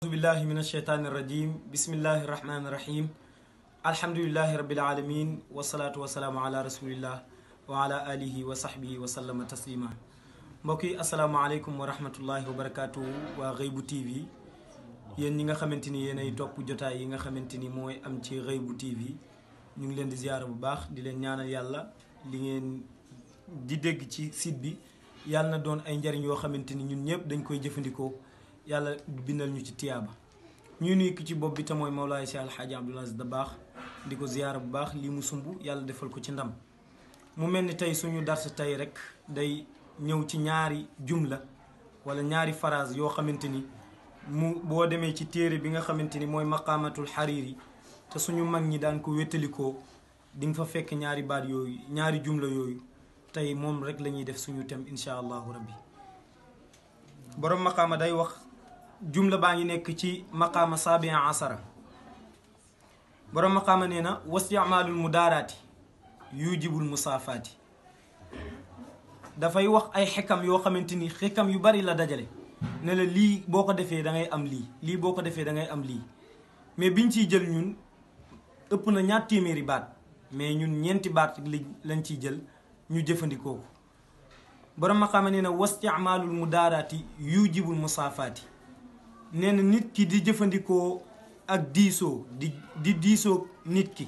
أعوذ بالله من الشيطان الرجيم بسم الله الرحمن الرحيم الحمد لله رب العالمين والصلاة والسلام على رسول الله وعلى آله وصحبه وسلم تسليما mbokki asalaamaaleykum wa rahmatullahi wa barakaatu waa Ghaybu TV yéen ñi nga xamante ni yéenay topp jotaay yi nga xamante ni mooy am ci Ghaybu TV ñu ngi leen di ziyaara bu baax di leen ñaanal yàlla li ngeen di dégg ci site bi yàlla na doon ay njariñ yoo xamante ni ñun ñëpp dañ koy jëfandikoo yàlla bindal ñu ci tiyaaba ñu nuyu ki ci bopp bi te mooy Mawlaay Cheikh Alxaaji Abdoul Aziz Dabakh di ko ziyaara bu baax lii mu sumb yàlla defal ko ci ndam mu mel ni tey suñu dars tey rek day ñëw ci ñaari jumla wala ñaari phrase yoo xamante ni mu boo demee ci téere bi nga xamante ni mooy maqaamatul xariiri te suñu mag ñi daan ko wéttalikoo di nga fa fekk ñaari baat yooyu ñaari jumla yooyu tey moom rek la ñuy def suñu tem incha allahu rabbi borom maqaama day wax jumla baa ngi nekk ci maqaama saabia asara borom maqaama nee na wasticmaalul mudaaraati yujibul musaafaati dafay wax ay xikam yoo xamante ni xikam yu bari la dajale ne la lii boo ko defee da ngay am lii lii boo ko defee da ngay am lii mais biñ ciy jël ñun ëpp na ñaar téeméeri baat mais ñun ñeenti baat lañ ciy jël ñu jëfandikoo ko borom maqaama nee na wasticmaalul mudaaraati yujibul musaafaati nee na nit ki di jëfandikoo ak diisoo di diisoo nit ki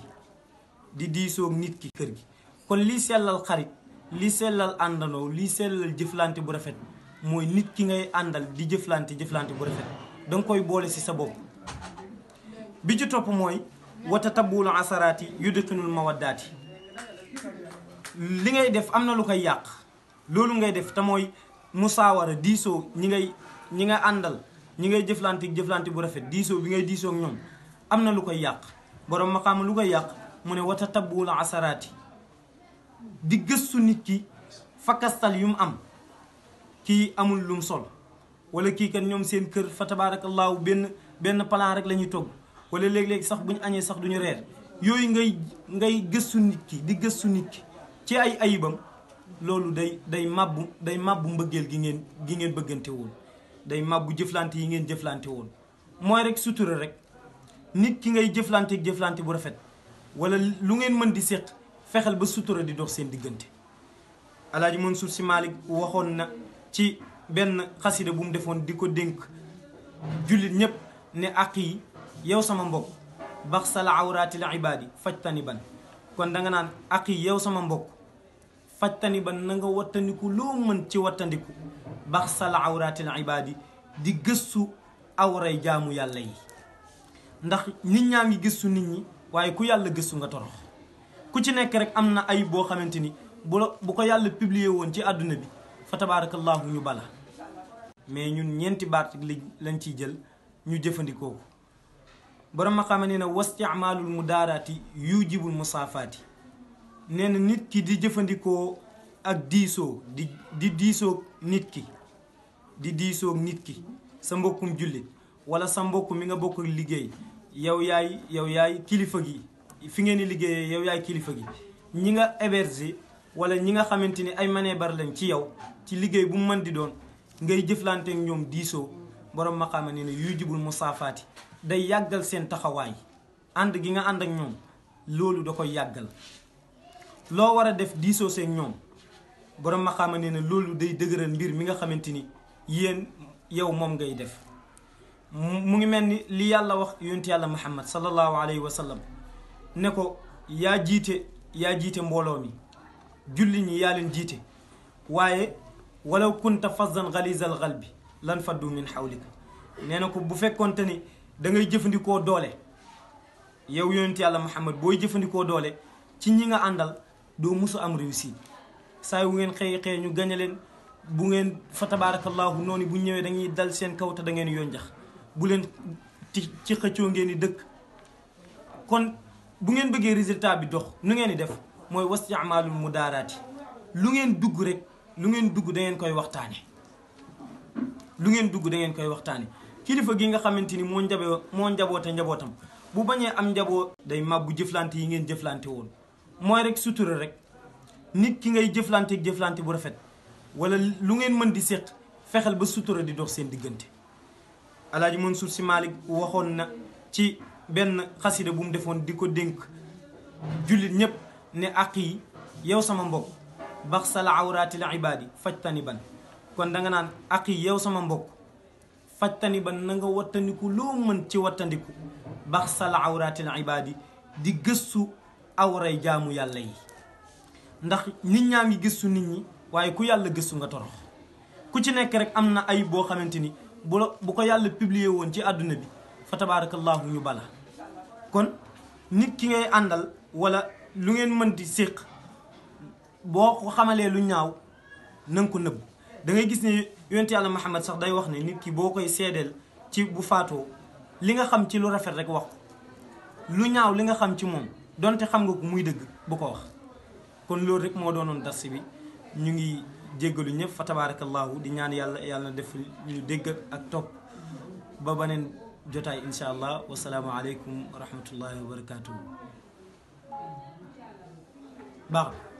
di diisoo nit ki kër gi kon lii sellal xarit lii sellal àndandoo lii sellal jëflante bu rafet mooy nit ki ngay àndal di jëflante bu rafet danga koy boole ci sa bopp bi ci topp mooy wata tabulu asaraati yudxinul mawaddaati li ngay def am na lu koy yàq loolu ngay def te mooy musaawara diisoo ñi nga àndal ñi ngay jëflante bu rafet diisoo bi ngay diisoo ak ñoom am na lu koy yàq borom maqaama lu koy yàq mu ne wata tabulu asaraati di gëstu nit ki fakastal yu mu am kii amul lum sol wala kii kat ñoom seen kër fa tabaarakallaahu benn plan rek la ñuy togg wala léeg-léeg sax bu ñu añee sax duñu reer yooyu ngay gëstu nit ki di gëstu nit ki ci ay ayibam loolu day màbbu mbëggeel gi ngeen bëggante woon day màbbu jëflante yi ngeen jëflante woon mooy rek sutura rek nit ki ngay jëflante bu rafet wala lu ngeen mën di séq fexeel ba sutura di dox seen diggante Alaaji Mansour Sy Malick waxoon na ci benn xasida bu mu defoon di ko dénk jullit ñépp ne ak yi yow sama mbokk baxsal awraatil ibaadi fajtaniban kon da nga naan ak yi yow sama mbokk fajtaniban na nga wattandiku loo mën ci wattandiku baxsal awraatil ibaadi di gëstu awray jaamu yàlla yi ndax nit ñaa ngi gëstu nit ñi waaye ku yàlla gëstu nga torox ku ci nekk rek am na ayib boo xamante ni bu ko yàlla publier woon ci àdduna bi fa tabaarakallaahu ñu bala mais ñun ñeenti baat lañ ciy jël ñu jëfandikoo ko borom maqaama nee na wasticmaalul mudaaraati yujibul musaafaati nee na nit ki di jëfandikoo ak diisoo di diisoo nit ki di diisoo nit ki sa mbokkum jullit wala sa mbokk mi nga bokk liggéey yow yaay kilifa gi fi ngeen di liggéeyee yow yaay kilifa gi ñi nga héberger wala ñi nga xamante ni ay maneebar lañ ci yow ci liggéey bu mu mën di doon ngay jëflante ak ñoom diisoo borom maqaama nee na yujibul musaafaati day yàggal seen taxawaay ànd gi nga ànd ak ñoom loolu da koy yàggal loo war a def diisoo seen ñoom borom maqaama nee na loolu day dëgëral mbir mi nga xamante ni yow moom ngay def mu ngi mel ni li yàlla wax yonent yàlla Muhammad sallallahu alayhi wa sallam ne ko yaa jiite mbooloo mi julli ñi yaa leen jiite waaye walaw kunta fazzan ghalizal qalbi lan faddu min hawlika nee na ko bu fekkonte ni da ngay jëfandikoo doole yow yonent yàlla Muhammad booy jëfandikoo doole ci ñi nga àndal doo musu am réussite saa yu ngeen xëy ñu gañe leen bu ngeen fa tabaarakallaahu noonu bu ñëwee dañuy dal seen kaw te da ngeen yoon jax bu leen ci xëccoo ngeen di dëkk kon bu ngeen bëggee résultat bi dox nu ngeen di def mooy wasticmaalul mudaaraati lu ngeen dugg da ngeen koy waxtaane kilifa gi nga xamante ni moo njaboote njabootam bu bañee am njaboot day màbbu jëflante yi ngeen jëflante woon mooy rek sutura rek nit ki ngay jëflante bu rafet wala lu ngeen mën di séq fexeel ba sutura di dox seen diggante Alaaji Mansour Sy Malick waxoon na ci benn xasida bu mu defoon di ko dénk jullit ñépp ne aq yi yow sama mbokk baxsal awraatil ibaadi fajtani ban kon da nga naan aq yi yow sama mbokk fajtani ban na nga wattandiku loo mën ci wattandiku baxsal awraatil ibaadi di gëstu awray jaamu yàlla yi ndax nit ñaa ngi gëstu nit ñi waaye ku yàlla gëstu nga torox ku ci nekk rek am na ay boo xamante ni bu ko yàlla publier woon ci àdduna bi fa tabarakallahu ñu bala kon nit ki ngay àndal wala lu ngeen mën di séq boo ko xamalee lu ñaaw na nga ko nëbb da ngay gis ne yonent yàlla Muhammad sax day wax ne nit ki boo koy seedeel ci bu faatoo li nga xam ci lu rafet rek wax ko lu ñaaw li nga xam ci moom donte xam nga ko muy dëgg bu ko wax kon loolu rek moo doonoon dars bi ñu ngi jéggalu ñëpp fa tabarakallahu di ñaan yàlla na def ñu dégg ak topp ba beneen jotaay insha allah wasalaamu aleykum wa rahmatullahi wa barakatuhu baax